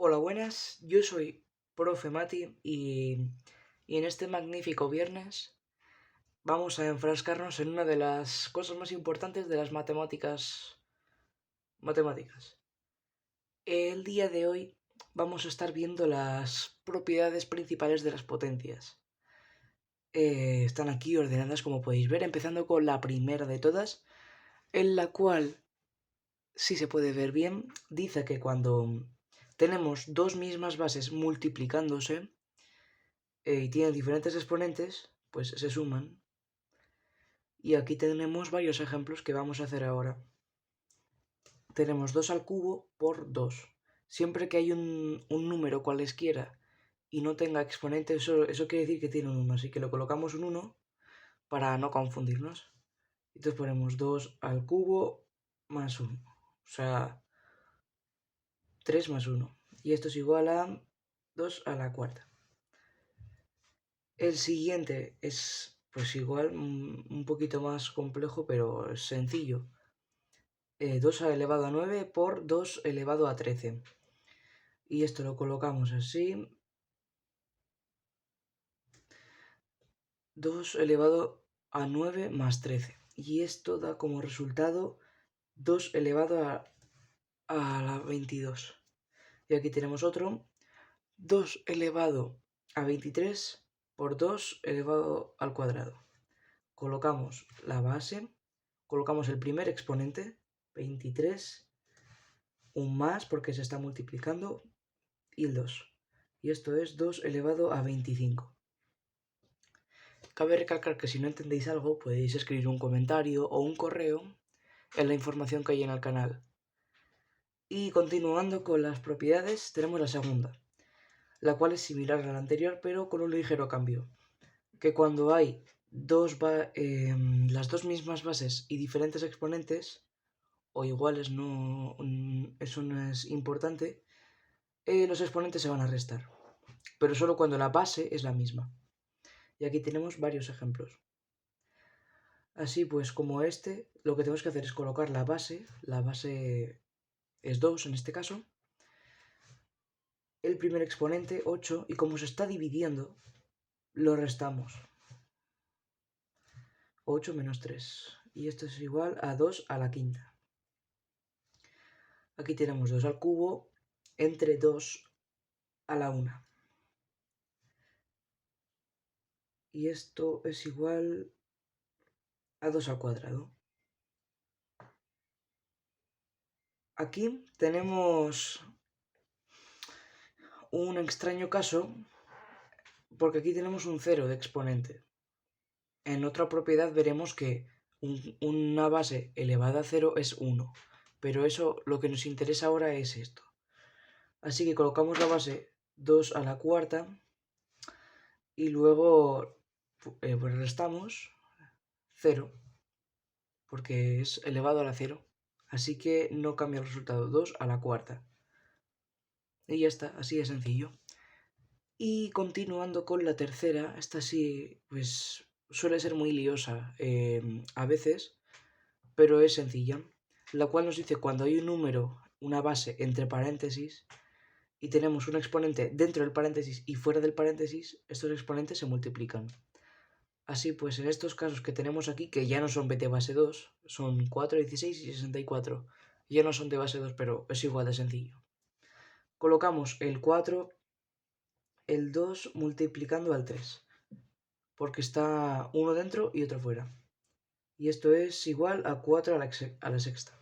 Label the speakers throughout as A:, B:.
A: Hola, buenas, yo soy Profe Mati y en este magnífico viernes vamos a enfrascarnos en una de las cosas más importantes de las matemáticas. El día de hoy vamos a estar viendo las propiedades principales de las potencias. Están aquí ordenadas como podéis ver, empezando con la primera de todas, en la cual, si se puede ver bien, dice que cuando tenemos dos mismas bases multiplicándose, y tienen diferentes exponentes, pues se suman. Y aquí tenemos varios ejemplos que vamos a hacer ahora. Tenemos 2 al cubo por 2. Siempre que hay un número cualesquiera y no tenga exponente, eso quiere decir que tiene un 1. Así que lo colocamos un 1 para no confundirnos. Entonces ponemos 2 al cubo más 1. O sea, 3 más 1. Y esto es igual a 2 a la cuarta. El siguiente es pues igual un poquito más complejo, pero es sencillo. 2 elevado a 9 por 2 elevado a 13. Y esto lo colocamos así. 2 elevado a 9 más 13. Y esto da como resultado 2 elevado a la 22. Y aquí tenemos otro. 2 elevado a 23 por 2 elevado al cuadrado. Colocamos la base, colocamos el primer exponente, 23, un más porque se está multiplicando, y el 2. Y esto es 2 elevado a 25. Cabe recalcar que si no entendéis algo podéis escribir un comentario o un correo en la información que hay en el canal. Y continuando con las propiedades, tenemos la segunda, la cual es similar a la anterior pero con un ligero cambio. Que cuando hay las dos mismas bases y diferentes exponentes, o iguales, eso no es importante, los exponentes se van a restar, pero solo cuando la base es la misma. Y aquí tenemos varios ejemplos. Así pues, como lo que tenemos que hacer es colocar la base es 2 en este caso, el primer exponente 8, y como se está dividiendo, lo restamos. 8 menos 3, y esto es igual a 2 a la quinta. Aquí tenemos 2 al cubo entre 2 a la 1. Y esto es igual a 2 al cuadrado. Aquí tenemos un extraño caso, porque aquí tenemos un 0 de exponente. En otra propiedad veremos que una base elevada a 0 es 1, pero eso lo que nos interesa ahora es esto. Así que colocamos la base 2 a la cuarta y luego pues restamos 0, porque es elevado a la 0. Así que no cambia el resultado, 2 a la cuarta. Y ya está, así de sencillo. Y continuando con la tercera, esta sí, pues suele ser muy liosa a veces, pero es sencilla, la cual nos dice cuando hay un número, una base entre paréntesis, y tenemos un exponente dentro del paréntesis y fuera del paréntesis, estos exponentes se multiplican. Así pues, en estos casos que tenemos aquí, que ya no son de base 2, son 4, 16 y 64, ya no son de base 2, pero es igual de sencillo. Colocamos el 4, el 2 multiplicando al 3, porque está uno dentro y otro fuera. Y esto es igual a 4 a la sexta.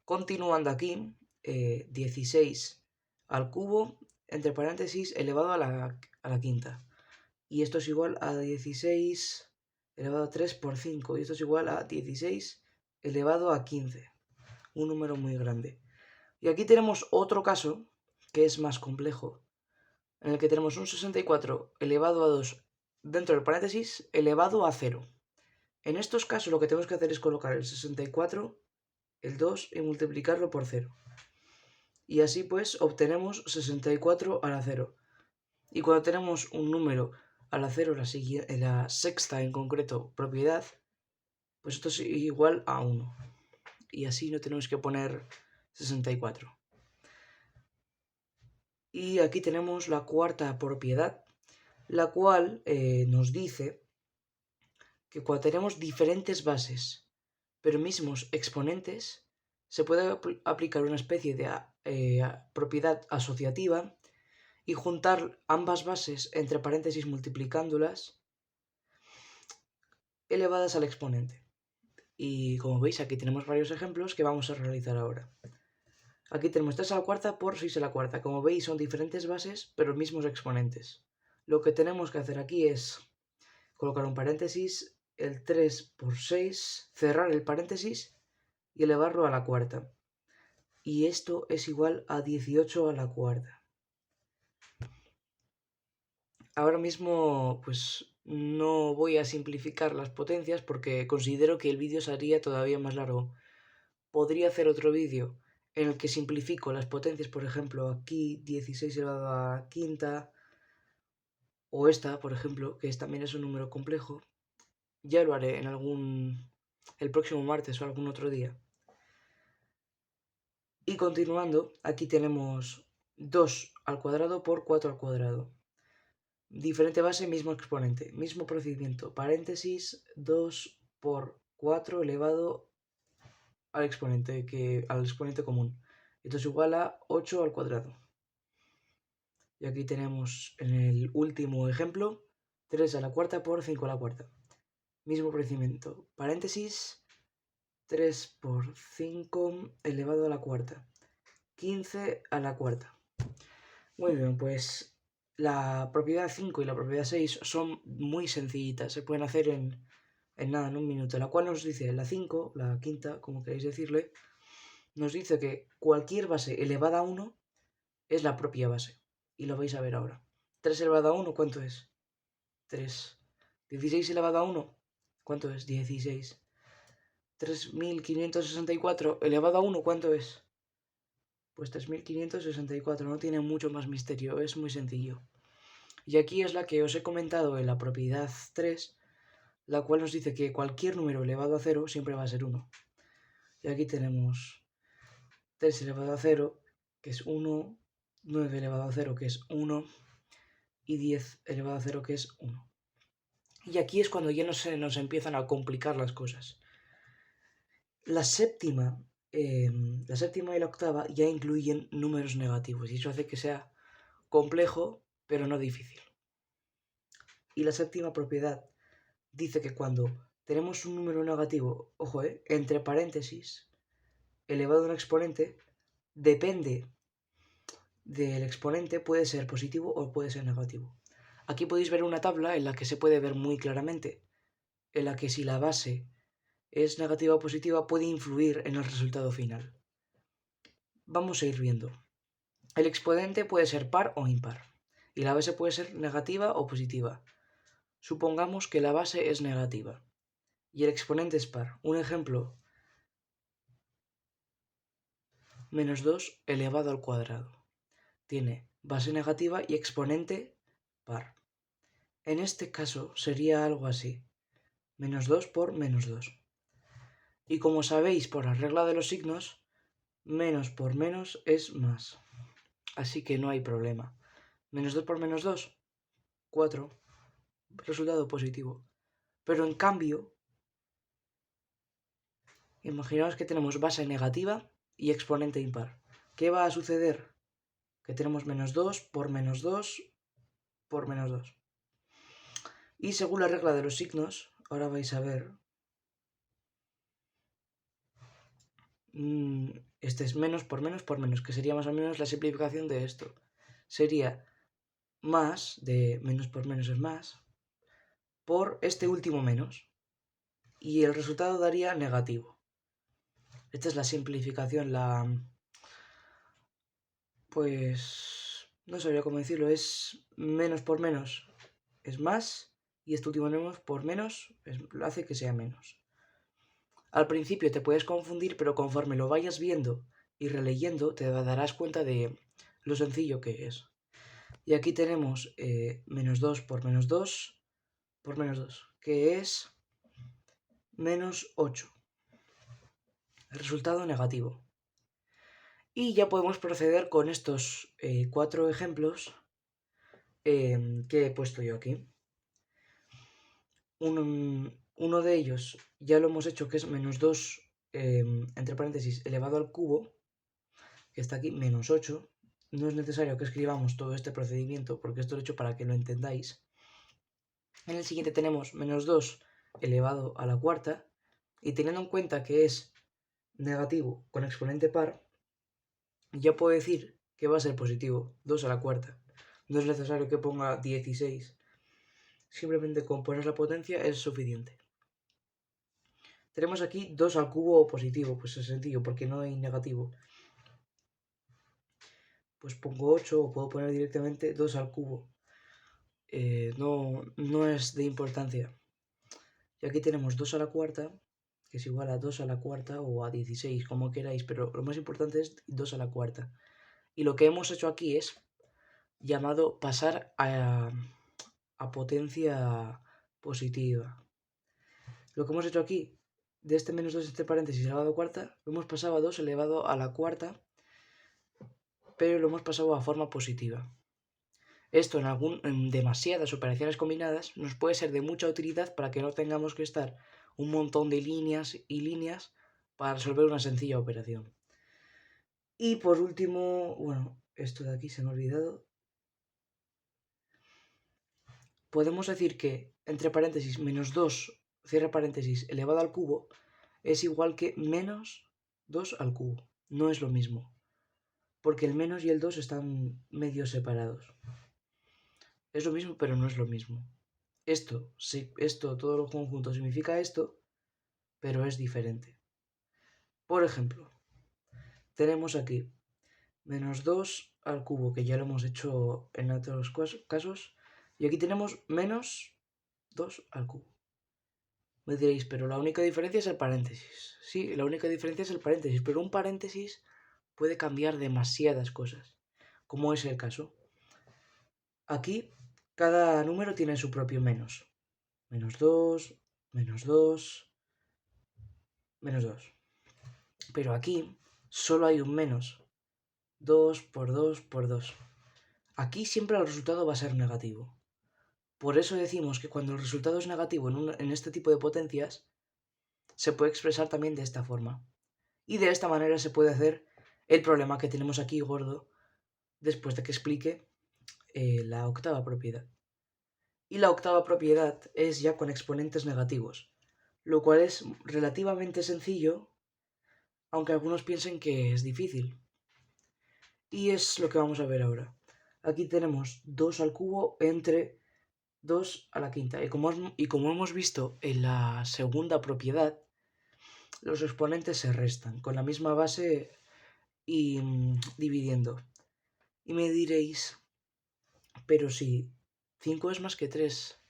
A: Continuando aquí, 16 al cubo, entre paréntesis, elevado a la quinta. Y esto es igual a 16 elevado a 3 por 5. Y esto es igual a 16 elevado a 15. Un número muy grande. Y aquí tenemos otro caso, que es más complejo, en el que tenemos un 64 elevado a 2 dentro del paréntesis elevado a 0. En estos casos lo que tenemos que hacer es colocar el 64, el 2 y multiplicarlo por 0. Y así pues obtenemos 64 a la 0. Y cuando tenemos un número a la 0, la sexta en concreto propiedad, pues esto es igual a 1. Y así no tenemos que poner 64. Y aquí tenemos la cuarta propiedad, la cual nos dice que cuando tenemos diferentes bases, pero mismos exponentes, se puede aplicar una especie de propiedad asociativa y juntar ambas bases entre paréntesis multiplicándolas elevadas al exponente. Y como veis, aquí tenemos varios ejemplos que vamos a realizar ahora. Aquí tenemos 3 a la cuarta por 6 a la cuarta. Como veis, son diferentes bases, pero mismos exponentes. Lo que tenemos que hacer aquí es colocar un paréntesis, el 3 por 6, cerrar el paréntesis y elevarlo a la cuarta. Y esto es igual a 18 a la cuarta. Ahora mismo, pues no voy a simplificar las potencias porque considero que el vídeo sería todavía más largo. Podría hacer otro vídeo en el que simplifico las potencias, por ejemplo, aquí 16 elevado a la quinta, o esta, por ejemplo, que también es un número complejo. Ya lo haré en el próximo martes o algún otro día. Y continuando, aquí tenemos 2 al cuadrado por 4 al cuadrado. Diferente base, mismo exponente, mismo procedimiento, paréntesis 2 por 4 elevado al exponente común. Esto es igual a 8 al cuadrado. Y aquí tenemos en el último ejemplo 3 a la cuarta por 5 a la cuarta. Mismo procedimiento, paréntesis 3 por 5 elevado a la cuarta. 15 a la cuarta. Muy bien, pues la propiedad 5 y la propiedad 6 son muy sencillitas, se pueden hacer en nada, en un minuto. La cual nos dice, la 5, la quinta, como queréis decirle, nos dice que cualquier base elevada a 1 es la propia base. Y lo vais a ver ahora. 3 elevado a 1, ¿cuánto es? 3. 16 elevado a 1, ¿cuánto es? 16. 3564 elevado a 1, ¿cuánto es? Pues 3564, no tiene mucho más misterio, es muy sencillo. Y aquí es la que os he comentado en la propiedad 3, la cual nos dice que cualquier número elevado a 0 siempre va a ser 1. Y aquí tenemos 3 elevado a 0, que es 1, 9 elevado a 0, que es 1, y 10 elevado a 0, que es 1. Y aquí es cuando ya nos empiezan a complicar las cosas. La séptima y la octava ya incluyen números negativos, y eso hace que sea complejo, pero no difícil. Y la séptima propiedad dice que cuando tenemos un número negativo, ojo, entre paréntesis, elevado a un exponente, depende del exponente, puede ser positivo o puede ser negativo. Aquí podéis ver una tabla en la que se puede ver muy claramente, en la que si la base es negativa o positiva puede influir en el resultado final. Vamos a ir viendo. El exponente puede ser par o impar, y la base puede ser negativa o positiva. Supongamos que la base es negativa y el exponente es par. Un ejemplo, menos 2 elevado al cuadrado. Tiene base negativa y exponente par. En este caso sería algo así, menos 2 por menos 2. Y como sabéis por la regla de los signos, menos por menos es más. Así que no hay problema. Menos 2 por menos 2, 4. Resultado positivo. Pero en cambio, imaginaos que tenemos base negativa y exponente impar. ¿Qué va a suceder? Que tenemos menos 2 por menos 2 por menos 2. Y según la regla de los signos, ahora vais a ver, este es menos por menos por menos, que sería más o menos la simplificación de esto. Sería más, de menos por menos es más, por este último menos. Y el resultado daría negativo. Esta es la simplificación, pues no sabría cómo decirlo, es menos por menos es más, y este último menos por menos hace que sea menos. Al principio te puedes confundir, pero conforme lo vayas viendo y releyendo te darás cuenta de lo sencillo que es. Y aquí tenemos menos 2 por menos 2 por menos 2, que es menos 8. El resultado negativo. Y ya podemos proceder con estos 4 ejemplos que he puesto yo aquí. Uno de ellos ya lo hemos hecho, que es menos 2 entre paréntesis elevado al cubo, que está aquí, menos 8. No es necesario que escribamos todo este procedimiento porque esto lo he hecho para que lo entendáis. En el siguiente tenemos menos 2 elevado a la cuarta, y teniendo en cuenta que es negativo con exponente par, ya puedo decir que va a ser positivo, 2 a la cuarta. No es necesario que ponga 16, simplemente con poner la potencia es suficiente. Tenemos aquí 2 al cubo positivo, pues es sencillo porque no hay negativo. Pues pongo 8 o puedo poner directamente 2 al cubo. No es de importancia. Y aquí tenemos 2 a la cuarta, que es igual a 2 a la cuarta o a 16, como queráis, pero lo más importante es 2 a la cuarta. Y lo que hemos hecho aquí es llamado pasar a potencia positiva. Lo que hemos hecho aquí, de este menos 2 entre paréntesis elevado a cuarta, lo hemos pasado a 2 elevado a la cuarta, pero lo hemos pasado a forma positiva. Esto en demasiadas operaciones combinadas nos puede ser de mucha utilidad para que no tengamos que estar un montón de líneas y líneas para resolver una sencilla operación. Y por último, bueno, esto de aquí se me ha olvidado. Podemos decir que entre paréntesis menos 2, cierre paréntesis, elevado al cubo es igual que menos 2 al cubo. No es lo mismo, porque el menos y el 2 están medio separados. Es lo mismo, pero no es lo mismo. Esto, todo lo conjunto significa esto, pero es diferente. Por ejemplo, tenemos aquí menos 2 al cubo, que ya lo hemos hecho en otros casos, y aquí tenemos menos 2 al cubo. Me diréis, pero la única diferencia es el paréntesis. Sí, la única diferencia es el paréntesis, pero un paréntesis puede cambiar demasiadas cosas, como es el caso. Aquí, cada número tiene su propio menos. Menos 2, menos 2, menos 2. Pero aquí solo hay un menos. 2 por 2 por 2. Aquí siempre el resultado va a ser negativo. Por eso decimos que cuando el resultado es negativo en este tipo de potencias, se puede expresar también de esta forma. Y de esta manera se puede hacer el problema que tenemos aquí gordo después de que explique la octava propiedad. Y la octava propiedad es ya con exponentes negativos, lo cual es relativamente sencillo, aunque algunos piensen que es difícil. Y es lo que vamos a ver ahora. Aquí tenemos 2 al cubo entre 2 a la quinta. Y como hemos visto en la segunda propiedad, los exponentes se restan con la misma base y dividiendo. Y me diréis, pero si 5 es más que 3,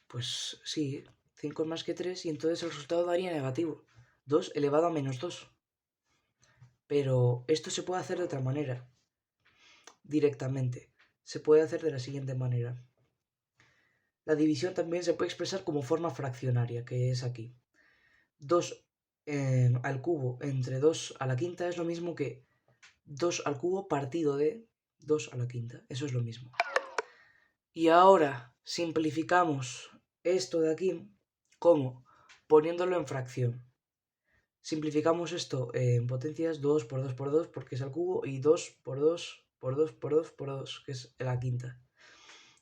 A: pues sí, 5 es más que 3 y entonces el resultado daría negativo. 2 elevado a menos 2. Pero esto se puede hacer de otra manera, directamente. Se puede hacer de la siguiente manera. La división también se puede expresar como forma fraccionaria, que es aquí. 2 al cubo entre 2 a la quinta es lo mismo que 2 al cubo partido de 2 a la quinta. Eso es lo mismo. Y ahora simplificamos esto de aquí como poniéndolo en fracción. Simplificamos esto en potencias 2 por 2 por 2 porque es al cubo y 2 por 2 por 2 por 2 por 2, que es la quinta.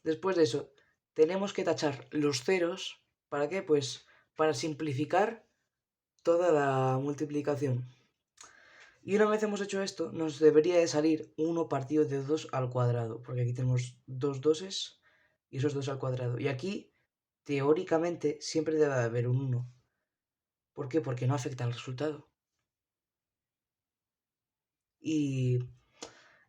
A: Después de eso, tenemos que tachar los ceros. ¿Para qué? Pues para simplificar toda la multiplicación. Y una vez hemos hecho esto, nos debería de salir 1 partido de 2 al cuadrado, porque aquí tenemos 2 doses y esos 2 al cuadrado. Y aquí, teóricamente, siempre debe haber un 1. ¿Por qué? Porque no afecta al resultado. Y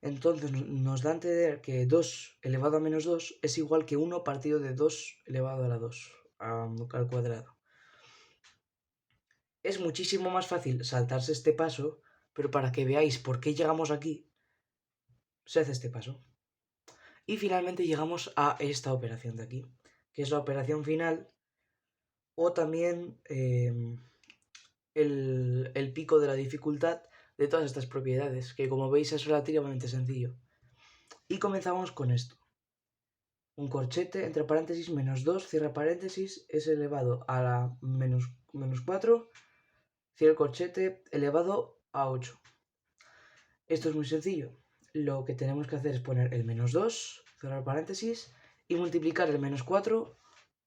A: entonces nos da a entender que 2 elevado a menos 2 es igual que 1 partido de 2 elevado a la 2 al cuadrado. Es muchísimo más fácil saltarse este paso, pero para que veáis por qué llegamos aquí, se hace este paso. Y finalmente llegamos a esta operación de aquí, que es la operación final, o también el pico de la dificultad, de todas estas propiedades, que como veis es relativamente sencillo. Y comenzamos con esto. Un corchete, entre paréntesis, menos 2, cierra paréntesis, es elevado a la menos 4, cierra el corchete, elevado a 8. Esto es muy sencillo. Lo que tenemos que hacer es poner el menos 2, cerrar paréntesis, y multiplicar el menos 4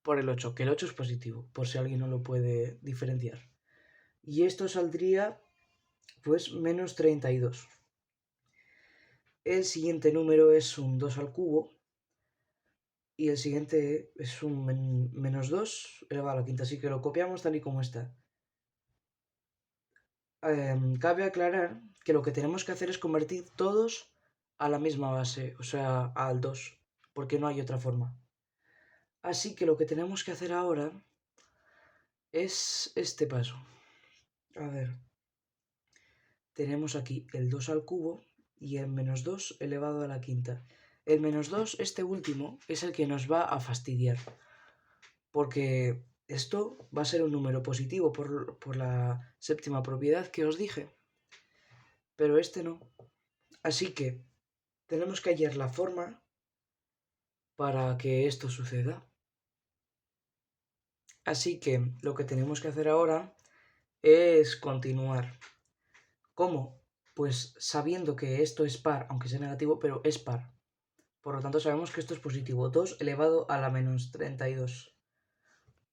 A: por el 8, que el 8 es positivo, por si alguien no lo puede diferenciar. Y esto saldría, pues, menos 32. El siguiente número es un 2 al cubo, y el siguiente es un menos 2 elevado a la quinta, así que lo copiamos tal y como está. Cabe aclarar que lo que tenemos que hacer es convertir todos a la misma base, o sea, al 2, porque no hay otra forma. Así que lo que tenemos que hacer ahora es este paso. A ver, tenemos aquí el 2 al cubo y el menos 2 elevado a la quinta. El menos 2, este último, es el que nos va a fastidiar, porque esto va a ser un número positivo por la séptima propiedad que os dije, pero este no. Así que tenemos que hallar la forma para que esto suceda. Así que lo que tenemos que hacer ahora es continuar. ¿Cómo? Pues sabiendo que esto es par, aunque sea negativo, pero es par. Por lo tanto sabemos que esto es positivo. 2 elevado a la menos 32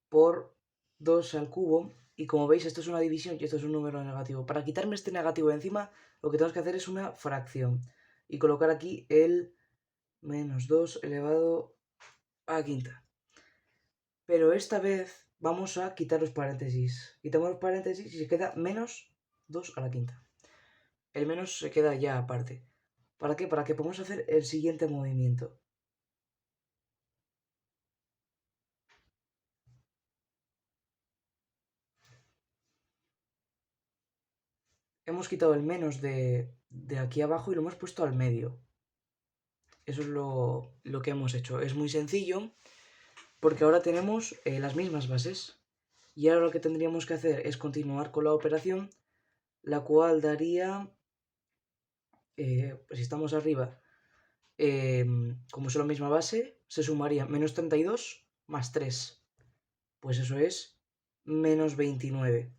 A: por 2 al cubo. Y como veis, esto es una división y esto es un número negativo. Para quitarme este negativo de encima, lo que tenemos que hacer es una fracción. Y colocar aquí el menos 2 elevado a la quinta. Pero esta vez vamos a quitar los paréntesis. Quitamos los paréntesis y se queda menos 2 a la quinta. El menos se queda ya aparte. ¿Para qué? Para que podamos hacer el siguiente movimiento. Hemos quitado el menos de aquí abajo y lo hemos puesto al medio. Eso es lo que hemos hecho. Es muy sencillo porque ahora tenemos las mismas bases. Y ahora lo que tendríamos que hacer es continuar con la operación, la cual daría, pues si estamos arriba, como es la misma base, se sumaría menos 32 más 3. Pues eso es menos 29.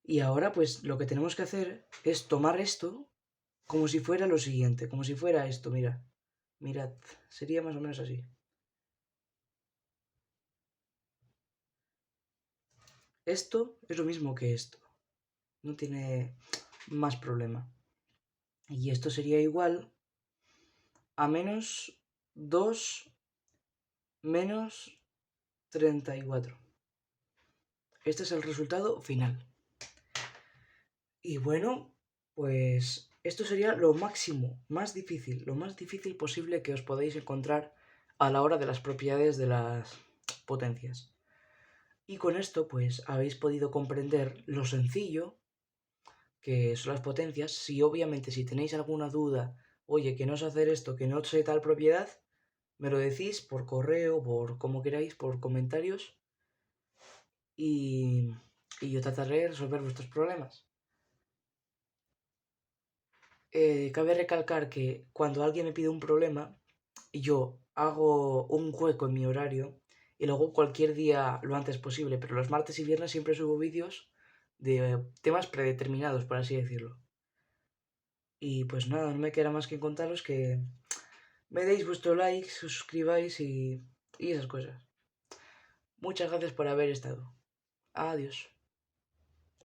A: Y ahora pues lo que tenemos que hacer es tomar esto como si fuera lo siguiente, como si fuera esto, mirad, sería más o menos así. Esto es lo mismo que esto, no tiene más problema. Y esto sería igual a menos 2 menos 34. Este es el resultado final. Y bueno, pues esto sería lo máximo, lo más difícil posible que os podéis encontrar a la hora de las propiedades de las potencias. Y con esto pues habéis podido comprender lo sencillo que son las potencias. Si obviamente si tenéis alguna duda, oye, que no sé hacer esto, que no sé tal propiedad, me lo decís por correo, por como queráis, por comentarios y yo trataré de resolver vuestros problemas. Cabe recalcar que cuando alguien me pide un problema, yo hago un hueco en mi horario y luego cualquier día lo antes posible, pero los martes y viernes siempre subo vídeos de temas predeterminados, por así decirlo. Y pues nada, no me queda más que contaros que me deis vuestro like, suscribáis y esas cosas. Muchas gracias por haber estado. Adiós.